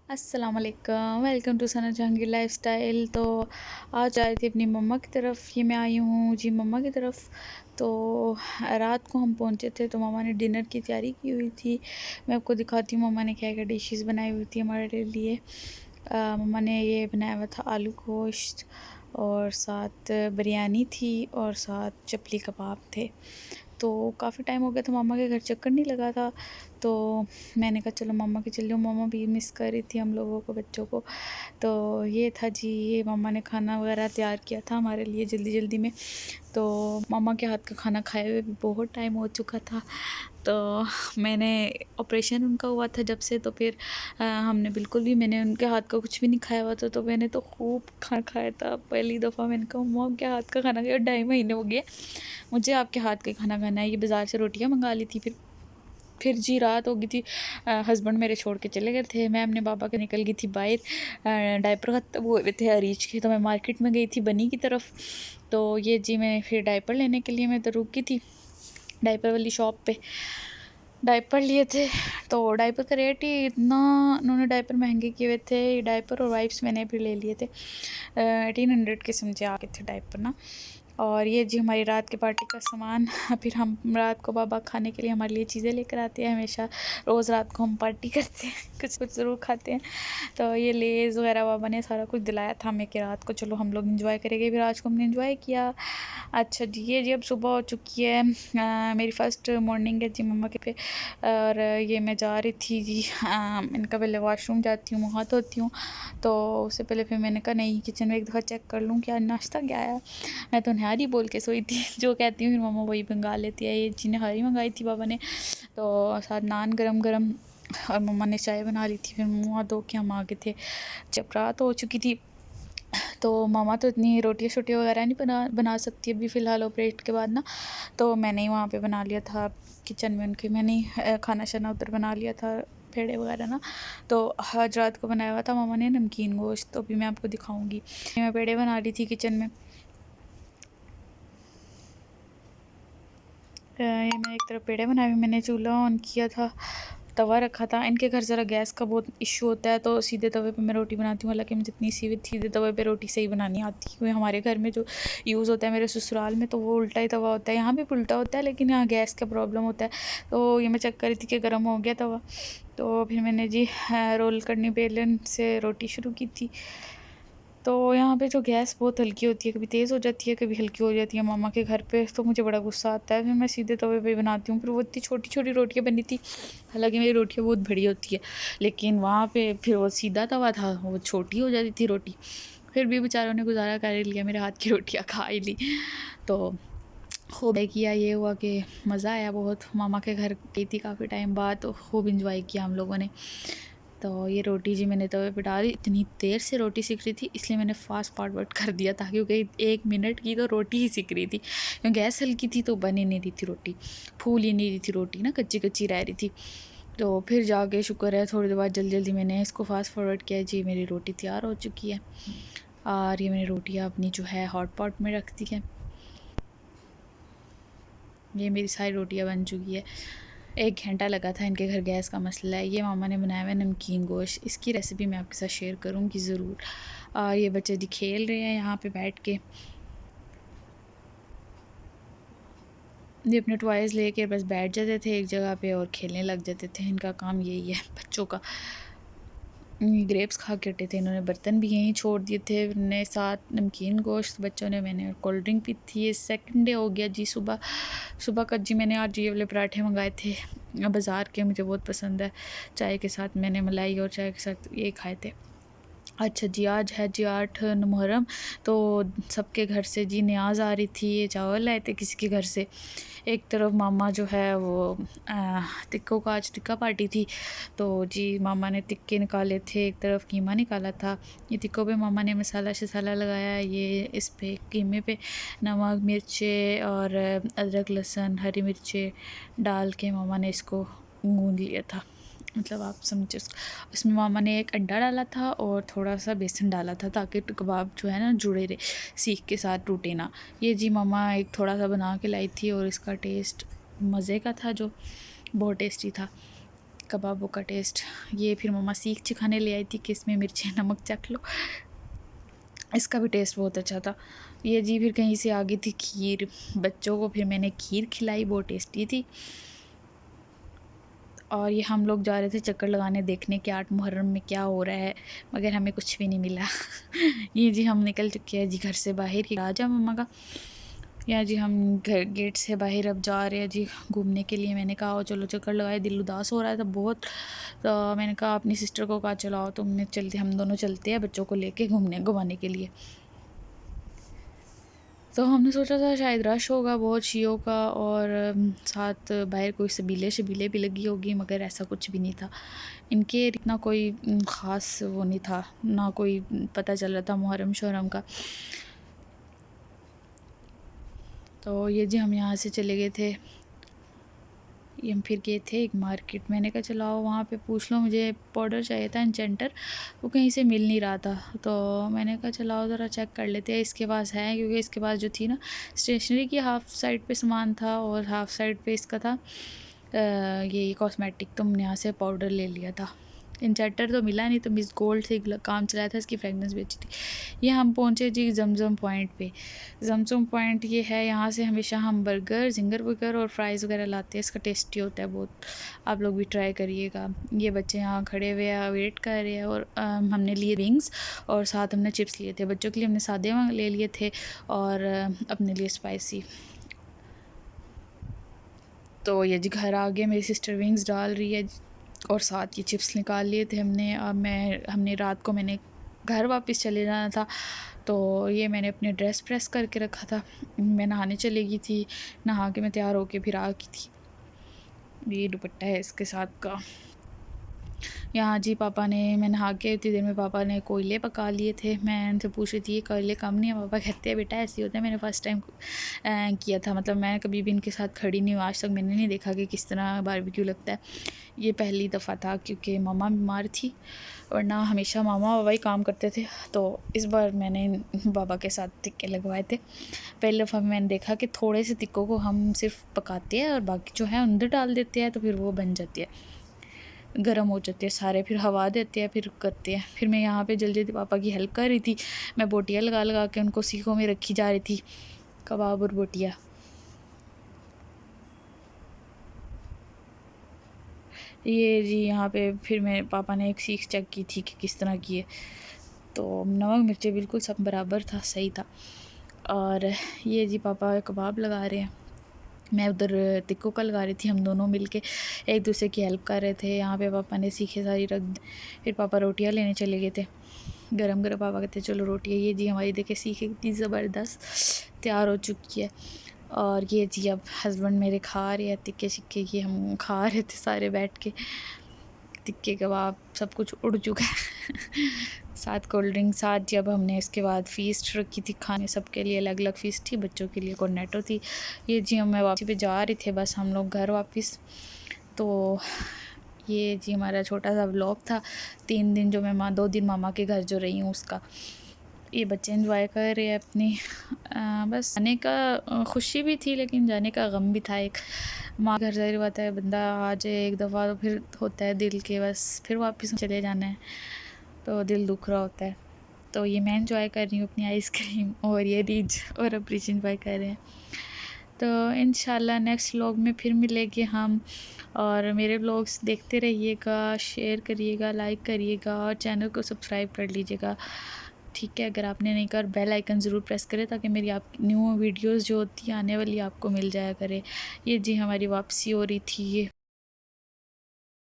अस्सलाम वालेकुम, welcome to Sana Jahangir lifestyle. तो आज आई थी अपनी मम्मा की तरफ। ये मैं आई हूँ जी मम्मा की तरफ। तो रात को हम पहुँचे थे तो मम्मा ने डिनर की तैयारी की हुई थी। मैं आपको दिखाती हूँ मम्मा ने क्या क्या डिशेस बनाई हुई थी हमारे लिए। मम्मा ने ये बनाया हुआ था आलू गोश्त, और साथ बिरयानी थी, और साथ चपली कबाब थे। तो काफ़ी टाइम हो गया था मम्मा के घर चक्कर नहीं लगा था, तो मैंने कहा चलो मम्मा के चल जाओ। मम्मा भी मिस कर रही थी हम लोगों को, बच्चों को। तो ये था जी, ये मम्मा ने खाना वगैरह तैयार किया था हमारे लिए जल्दी जल्दी में। तो मम्मा के हाथ का खाना खाए हुए भी बहुत टाइम हो चुका था। तो मैंने ऑपरेशन उनका हुआ था जब से, तो फिर हमने बिल्कुल भी, मैंने उनके हाथ का कुछ भी नहीं खाया हुआ था। तो मैंने तो खूब खाना खाया था। पहली दफ़ा मैंने कहा मम्मा आपके हाथ का खाना खाया, 2.5 महीने हो गए मुझे आपके हाथ का खाना खाना है। ये बाज़ार से रोटियां मंगा ली थी। फिर जी रात हो गई थी, हस्बैंड मेरे छोड़ के चले गए थे। मैं अपने पापा के निकल गई थी बाहर, डायपर ख़त्म हुए थे अरीज के, तो मैं मार्केट में गई थी बनी की तरफ। तो ये जी मैं फिर डायपर लेने के लिए मैं तो रुकी थी डायपर वाली शॉप पे। डायपर लिए थे, तो डायपर का रेट ही इतना, उन्होंने डायपर महंगे किए हुए थे। डायपर और वाइप्स मैंने भी ले लिए थे, 1800 के समझे आ गए थे डायपर ना। और ये जी हमारी रात की पार्टी का सामान। फिर हम रात को बाबा खाने के लिए हमारे लिए चीज़ें लेकर आते हैं हमेशा। रोज़ रात को हम पार्टी करते हैं, कुछ कुछ ज़रूर खाते हैं। तो ये लेज़ वगैरह बाबा ने सारा कुछ दिलाया था हमें कि रात को चलो हम लोग इंजॉय करेंगे। फिर आज को हमने इंजॉय किया। अच्छा जी, ये जी अब सुबह हो चुकी है। मेरी फ़र्स्ट मॉर्निंग है जी मम्मा के पे। और ये मैं जा रही थी जी, इनका पहले वॉशरूम जाती हूँ, मुँह हाथ धोती हूँ। तो उससे पहले फिर मैंने कहा नहीं, किचन में एक दफ़ा चेक कर लूँ क्या नाश्ता क्या आया। मैं तो नहारी बोल के सोई थी, जो कहती हूँ फिर मम्मा वही मंगा लेती है। ये जी नहारी मंगाई थी बाबा ने, तो साथ नान गरम गरम, और मम्मा ने चाय बना ली थी। फिर मुँह हाथ धो के हम आ गए थे। जब रात हो चुकी थी, तो मामा तो इतनी रोटियाँ शोटियाँ वगैरह नहीं बना सकती अभी फ़िलहाल ऑपरेट के बाद ना। तो मैंने ही वहाँ पे बना लिया था किचन में उनके। मैंने ही खाना शाना उधर बना लिया था, पेड़े वगैरह ना। तो आज रात को बनाया हुआ था मामा ने नमकीन गोश्त, तो भी मैं आपको दिखाऊंगी। मैं पेड़े बना रही थी किचन में। ये मैं एक तरफ पेड़े बनाए हुए, मैंने चूल्हा ऑन किया था, तवा रखा था। इनके घर ज़रा गैस का बहुत इशू होता है, तो सीधे तवे पे मैं रोटी बनाती हूँ। हालांकि मुझे इतनी सीधे तवे पे रोटी सही बनानी आती है, क्योंकि हमारे घर में जो यूज़ होता है मेरे ससुराल में, तो वो उल्टा ही तवा होता है। यहाँ भी उल्टा होता है, लेकिन यहाँ गैस का प्रॉब्लम होता है। तो ये मैं चेक कर रही थी कि गर्म हो गया तवा। तो फिर मैंने जी रोल करनी बेलन से रोटी शुरू की थी। तो यहाँ पे जो गैस बहुत हल्की होती है, कभी तेज़ हो जाती है, कभी हल्की हो जाती है मामा के घर पे, तो मुझे बड़ा गुस्सा आता है। फिर मैं सीधे तवे पे बनाती हूँ। फिर वो इतनी छोटी छोटी रोटियाँ बनी थी। हालांकि मेरी रोटियाँ बहुत बड़ी होती है, लेकिन वहाँ पे फिर वो सीधा तवा था, वो छोटी हो जाती थी रोटी। फिर भी बेचारों ने गुजारा कर लिया, मेरे हाथ की रोटियाँ खा ही ली। तो खूब किया। ये हुआ कि मज़ा आया बहुत। मामा के घर गई थी काफ़ी टाइम बाद, तो खूब इंजॉय किया हम लोगों ने। तो ये रोटी जी मैंने तवे पे डाली। इतनी देर से रोटी सीख रही थी, इसलिए मैंने फास्ट फॉरवर्ड कर दिया था, क्योंकि 1 मिनट की तो रोटी ही सीख रही थी। क्योंकि गैस हल्की थी तो बन ही नहीं रही थी रोटी, फूल ही नहीं रही थी रोटी ना, कच्ची कच्ची रह रही थी। तो फिर जाके शुक्र है थोड़ी देर बाद जल्दी जल्दी मैंने इसको फास्ट फॉरवर्ड किया। जी मेरी रोटी तैयार हो चुकी है, और ये मैंने रोटियाँ अपनी जो है हॉट पॉट में रख दी है। ये मेरी सारी रोटियाँ बन चुकी है। 1 घंटा लगा था, इनके घर गैस का मसला है। ये मामा ने बनाया हुआ है नमकीन गोश्त, इसकी रेसिपी मैं आपके साथ शेयर करूँगी ज़रूर। और ये बच्चे जी खेल रहे हैं यहाँ पे बैठ के। ये अपने टॉयज़ लेके बस बैठ जाते थे एक जगह पे और खेलने लग जाते थे। इनका काम यही है बच्चों का। ग्रेप्स खा के हटे थे इन्होंने, बर्तन भी यहीं छोड़ दिए थे। ने साथ नमकीन गोश्त बच्चों ने, मैंने कोल्ड ड्रिंक पी थी। ये सेकंड डे हो गया जी। सुबह सुबह का जी मैंने आज ये वाले पराठे मंगाए थे बाज़ार के, मुझे बहुत पसंद है। चाय के साथ मैंने मलाई और चाय के साथ ये खाए थे। अच्छा जी, आज है जी 8 मुहर्रम। तो सबके घर से जी न्याज़ आ रही थी। ये चावल लाए थे किसी के घर से। एक तरफ मामा जो है वो टिक्कों का, आज टिक्का पार्टी थी, तो जी मामा ने टिक्के निकाले थे, एक तरफ कीमा निकाला था। ये टिक्कों पे मामा ने मसाला शसाला लगाया। ये इस पे कीमे पे नमक मिर्चें और अदरक लहसुन हरी मिर्चें डाल के मामा ने इसको गूँध लिया था। मतलब आप समझे उसको। इसमें मामा ने एक अंडा डाला था और थोड़ा सा बेसन डाला था, ताकि कबाब जो है ना जुड़े रहे, सीख के साथ टूटे ना। ये जी मामा एक थोड़ा सा बना के लाई थी, और इसका टेस्ट मज़े का था, जो बहुत टेस्टी था। कबाबों का टेस्ट। ये फिर मम्मा सीख सिखाने ले आई थी कि इसमें मिर्ची नमक चख लो, इसका भी टेस्ट बहुत अच्छा था। ये जी फिर कहीं से आ गई थी खीर बच्चों को, फिर मैंने खीर खिलाई, बहुत टेस्टी थी। और ये हम लोग जा रहे थे चक्कर लगाने, देखने के 8 मुहर्रम में क्या हो रहा है, मगर हमें कुछ भी नहीं मिला। ये जी हम निकल चुके हैं जी घर से बाहर, ही राजा मम्मा का। या जी हम घर गेट से बाहर अब जा रहे हैं जी घूमने के लिए। मैंने कहा चलो चक्कर लगाए, दिल उदास हो रहा था बहुत, तो मैंने कहा अपनी सिस्टर को कहा चलाओ तुम चलते, हम दोनों चलते हैं बच्चों को लेके घुमाने के लिए। तो हमने सोचा था शायद रश होगा बहुत शियों का, और साथ बाहर कोई सबीले शबीले भी लगी होगी, मगर ऐसा कुछ भी नहीं था। इनके इतना कोई ख़ास वो नहीं था, ना कोई पता चल रहा था मुहर्रम शुहर्रम का। तो ये जी हम यहाँ से चले गए थे, ये हम फिर गए थे एक मार्केट। मैंने कहा चलाओ वहाँ पे पूछ लो, मुझे पाउडर चाहिए था एन्चेंटर, वो कहीं से मिल नहीं रहा था। तो मैंने कहा चलाओ ज़रा चेक कर लेते हैं इसके पास है, क्योंकि इसके पास जो थी ना स्टेशनरी की हाफ़ साइड पे सामान था और हाफ़ साइड पे इसका था ये कॉस्मेटिक। तो हमने यहाँ से पाउडर ले लिया था। इंचेटर तो मिला नहीं, तो मिस गोल्ड से काम चलाया था, इसकी फ्रेगनेंस भी अच्छी थी। ये हम पहुँचे जी जमजम पॉइंट पे। जमजम पॉइंट ये है, यहाँ से हमेशा हम बर्गर, जिंगर बर्गर और फ्राइज़ वगैरह लाते हैं। इसका टेस्टी होता है बहुत, आप लोग भी ट्राई करिएगा। ये बच्चे यहाँ खड़े हुए हैं, वेट कर रहे हैं। और हमने लिए विंग्स और साथ हमने चिप्स लिए थे। बच्चों के लिए हमने सादे ले लिए थे और अपने लिए स्पाइसी। तो ये जी घर आ गए, मेरी सिस्टर विंग्स डाल रही है और साथ ये चिप्स निकाल लिए थे हमने। अब हमने रात को मैंने घर वापस चले जाना था, तो ये मैंने अपनी ड्रेस प्रेस करके रखा था। मैं नहाने चली गई थी, नहा के मैं तैयार होके फिर आ गई थी। ये दुपट्टा है इसके साथ का। यहाँ जी पापा ने, मैं नहा के उतनी देर में पापा ने कोयले पका लिए थे। मैं उनसे पूछ रही थी ये कोयले कम नहीं है? पापा कहते हैं बेटा ऐसे होते हैं, मैंने फ़र्स्ट टाइम किया था, मतलब मैं कभी भी इनके साथ खड़ी नहीं हूँ, आज तक मैंने नहीं देखा कि किस तरह बारबेक्यू लगता है। ये पहली दफ़ा था, क्योंकि मामा बीमार थी, वरना हमेशा मामा बाबा ही काम करते थे। तो इस बार मैंने बाबा के साथ टिक्के लगवाए थे। पहली दफ़ा मैंने देखा कि थोड़े से टिक्कों को हम सिर्फ पकाते हैं और बाकी जो है अंदर डाल देते हैं, तो फिर वो बन जाती है, गर्म हो जाते हैं सारे, फिर हवा देते हैं, फिर करते हैं। फिर मैं यहाँ पे जल्दी जल्दी पापा की हेल्प कर रही थी। मैं बोटियाँ लगा लगा के उनको सीखों में रखी जा रही थी, कबाब और बोटियाँ। ये जी यहाँ पे फिर मेरे पापा ने एक सीख चेक की थी कि किस तरह की है, तो नमक मिर्ची बिल्कुल सब बराबर था, सही था। और ये जी पापा कबाब लगा रहे हैं, मैं उधर टिक्कों का लगा रही थी। हम दोनों मिलके एक दूसरे की हेल्प कर रहे थे। यहाँ पे पापा ने सीखे सारी रख दी। फिर पापा रोटियाँ लेने चले गए थे, गरम गरम। पापा कहते चलो रोटियाँ। ये जी हमारी देखे सीखे इतनी ज़बरदस्त तैयार हो चुकी है। और ये जी अब हस्बैंड मेरे खा रहे हैं टिक्के शिक्के, ये हम खा रहे थे सारे बैठ के। टिक्के कबाब सब कुछ उड़ चुका है। साथ कोल्ड ड्रिंक, साथ जब हमने इसके बाद फ़ीस्ट रखी थी खाने, सबके लिए अलग अलग फ़ीस्ट थी, बच्चों के लिए कॉर्नेटो थी। ये जी हम वापसी पे जा रहे थे बस हम लोग घर वापस। तो ये जी हमारा छोटा सा व्लॉग था, 3 दिन जो मैं 2 दिन मामा के घर जो रही हूँ उसका। ये बच्चे एंजॉय कर रहे हैं अपनी। बस आने का खुशी भी थी, लेकिन जाने का गम भी था एक। माँ घर ज़ाहिर बात है, बंदा आ जाए एक दफ़ा तो फिर होता है दिल के बस फिर वापस चले जाना है, तो दिल दुख रहा होता है। तो ये मैं एंजॉय कर रही हूँ अपनी आइसक्रीम, और ये रीज और अप्रीच एंजॉय कर रहे हैं। तो इंशाल्लाह नेक्स्ट व्लॉग में फिर मिलेंगे हम, और मेरे व्लॉग्स देखते रहिएगा, शेयर करिएगा, लाइक करिएगा और चैनल को सब्सक्राइब कर लीजिएगा, ठीक है? अगर आपने नहीं कर, बेल आइकन ज़रूर प्रेस करें ताकि मेरी आप न्यू वीडियोस जो होती है आने वाली आपको मिल जाया करे। ये जी हमारी वापसी हो रही थी, ये